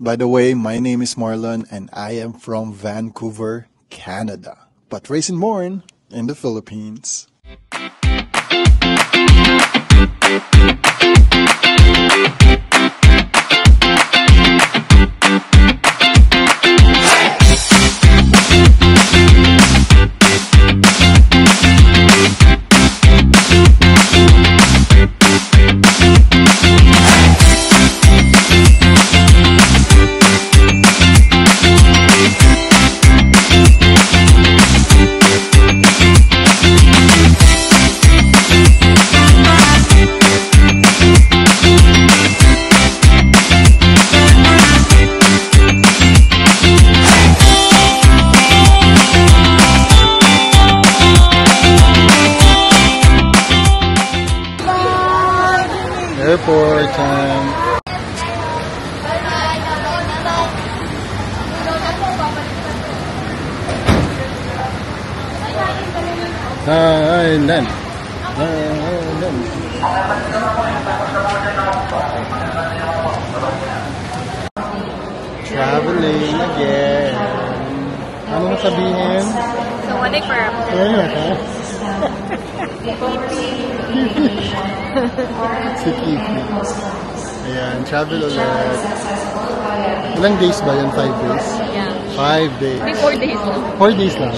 By the way, my name is Marlon and I am from Vancouver, Canada, but raised and born in the Philippines. Airport time. Thailand. Traveling again. Ano na sabihin? So, one for Si Kipi. Ayan, travel ulit. Ilang days ba yan? 5 days? Yeah. 5 days. May 4 days lang. 4 days lang.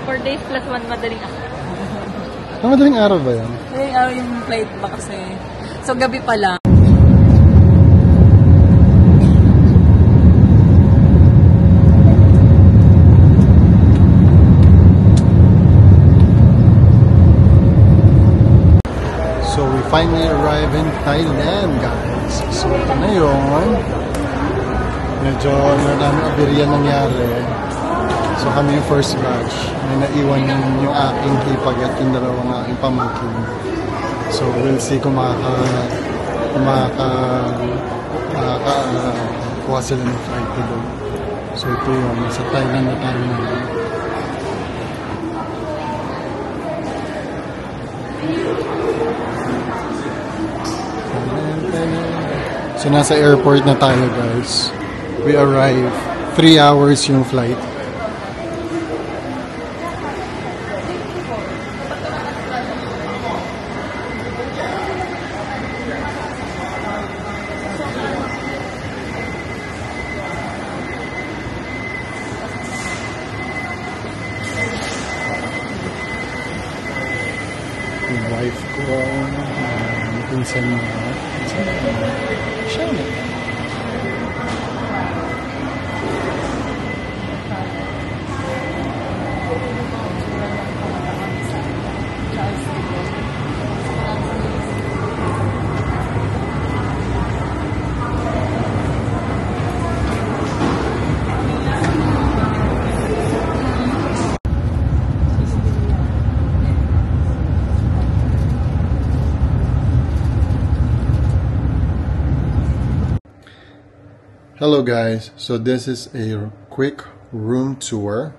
4 days plus 1 madaling ako. Madaling araw ba yan? Madaling araw yung flight ba kasi. So, gabi pa lang. So we finally arrived in Thailand, guys. So ito na yun. Medyo maraming aberya nangyari. So kami yung first batch. May naiwan yung aking hipag at yung dalawang aking pamangkin. So we'll see kung makakakuha sila ng flight today. So ito yun. Sa Thailand na tayo naman. So nasa airport na tayo, guys. We arrive 3 hours yung flight. Yung wife ko, pinsan mo. Siya na. Hello guys, so this is a quick room tour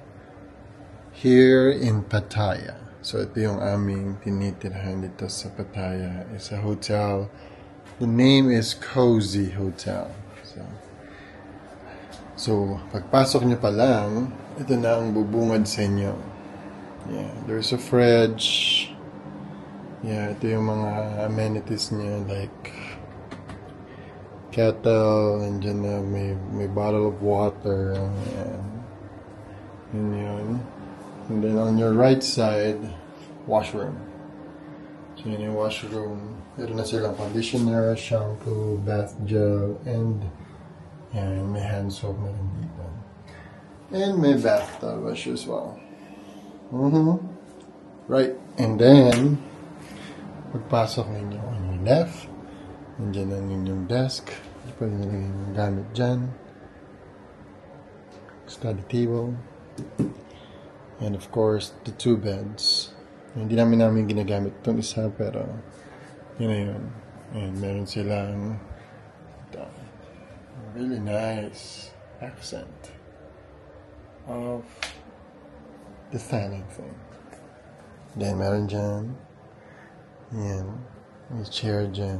here in Pattaya. So ito yung aming tinitirhan dito sa Pattaya. It's a hotel. The name is Cozy Hotel. So pagpasok nyo pa lang, ito na ang bubungad sa inyo. Yeah, there's a fridge. Yeah, ito yung mga amenities niya like kettle, and dyan na may bottle of water, and yun. And then on your right side, washroom. So yun yung washroom. Meron na silang conditioner, shampoo, bath gel, and may hand soap na rin dito. And may bathtub as well. Right, and then pagpasok ninyo on your left, nandiyan ang inyong desk. Pwede nilagay yung gamit dyan. Study table. And of course, the 2 beds. Hindi namin ginagamit itong isa, pero yun na yun. And meron silang really nice accent of the fanning thing. Then meron dyan. Yan. May chair dyan.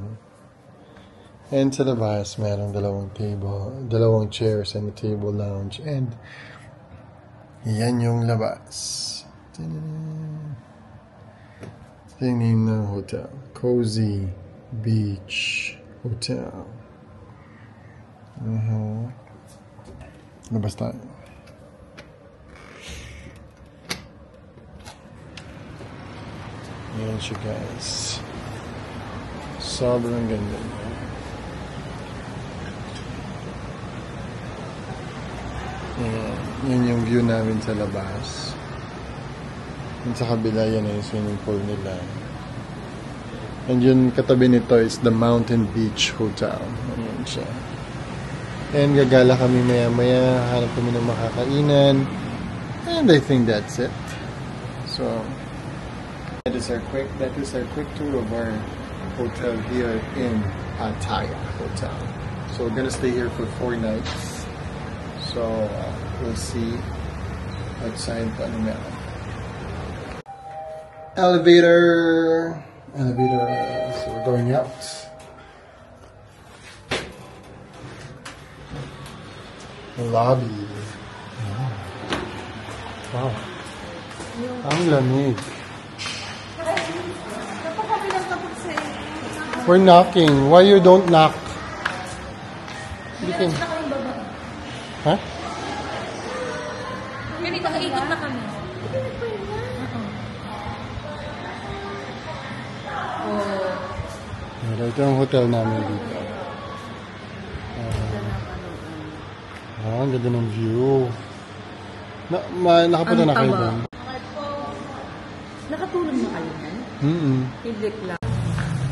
And sa labas, merong dalawang chairs and a table lounge. And yan yung labas. Ito yung name ng hotel. Cozy Beach Hotel. Labas tayo. Ayan siya, guys. Sobrang ganda niya. Yan yung view namin sa labas. Yan sa kabila, yan yung swimming pool nila. And yun katabi nito is the Mountain Beach Hotel. Ayan siya. And gagala kami maya-maya. Hanap kami ng makakainan. And I think that's it. So, that is our quick tour of our hotel here in Pattaya Hotel. So we're gonna stay here for 4 nights. So we'll see outside pa ano meron. Elevator. So we're going out. The lobby. Wow. Ang lamig. We're knocking. Why you don't knock? You can... Huh? Ganito, ikot na kami. Ito yung hotel namin dito. Ang ganda ng view. Nakapunta na kayo doon? Nakatulong na kayo na? Hindi lang.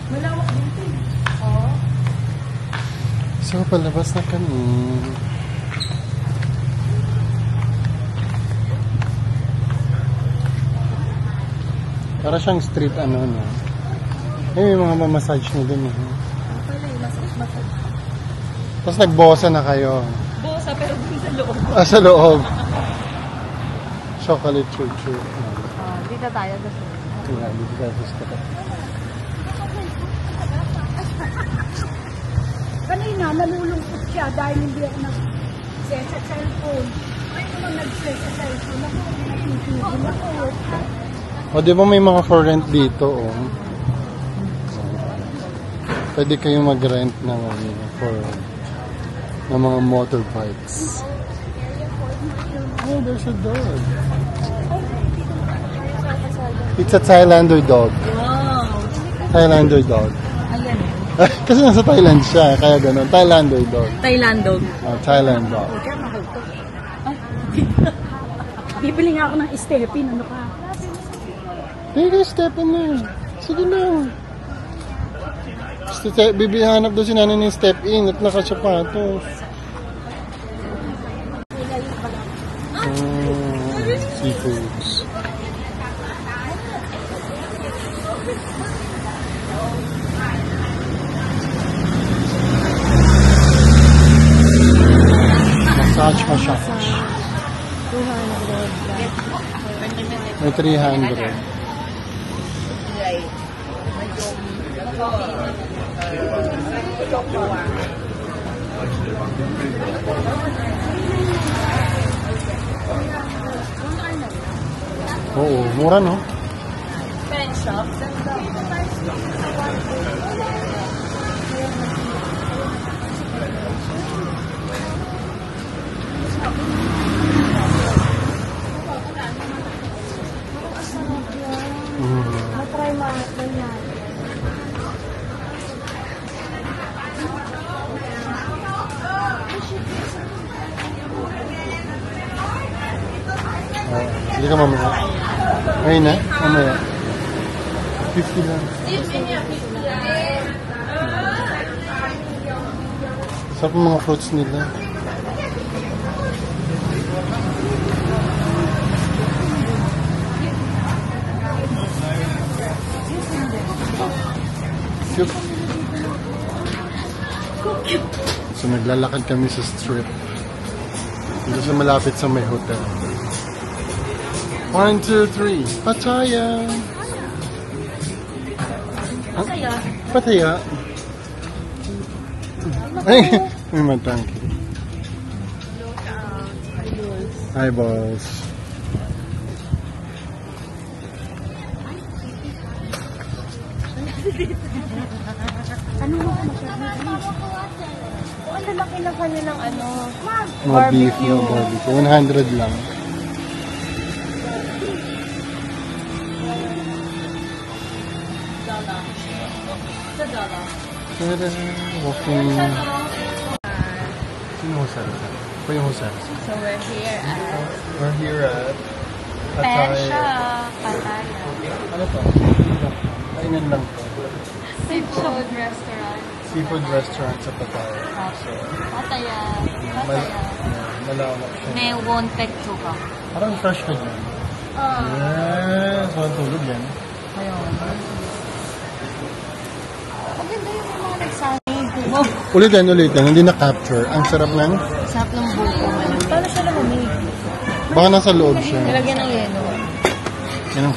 Malawak dito eh. Oh. So, palabas na kami. Para siyang street ano, no? May mga mamassage na dun, eh. Pala yung massage. Tapos nagbosa na kayo. Bosa, pero dun sa loob. Sa loob. Chocolate choo-choo. Dito tayo. Yeah, dito tayo sa street. Kanina, nalulungkot siya dahil hindi ako nag-set sa cellphone. Ay, naman nag-set sa cellphone. Ako, nag-TV ako. O, di ba may mga for rent dito, oh. Pwede kayong mag-rent ng mga motorbikes. Oh, there's a dog. It's a Thailander dog. Wow. Thailander dog. Ayan. Kasi nasa Thailand siya, kaya gano'n. Thailander dog. Thailand dog. Thailand dog. Bibili nga ako ng Stepin. Ano ka? Sige, Stepin na. Sige lang. Bibihanap daw si nanay ng step-in at nakasapatos. Seafoods. Massage. 200. May 300. Oo, mura no? Pen shop. Matry mo yan. Hindi ka mamaya. Ngayon na? Mamaya. 50 lang. Sarap ang mga fruits nila. Cute. So naglalakad kami sa strip. Dito sa malapit sa may hotel. 1, 2, 3. Pattaya! Masaya. Pataya. Ay, may matang. Eyeballs. Ano mo masyadong? Oh, ang lalaki lang kanya ng ano. Mga beef na barbecue. 100 lang. Sa dollar. Tada! Walking. Sino husarsa? Ako yung husarsa. So we're here at Pattaya. Pattaya. Ano to? Kainan lang to. Seafood restaurant. Seafood restaurant sa Pattaya. So, Pattaya. malawak siya. May wonpek chuka. Parang fresh ka dyan. Yes! Walang tulog yan. Ayun. Maganda yung mga nagsabi. Ulitin. Hindi na-capture. Ang sarap ng... Sarap ng buko. Paano siya lumamig? Baka nasa loob siya. Nilagyan ng yelo. Yan ang...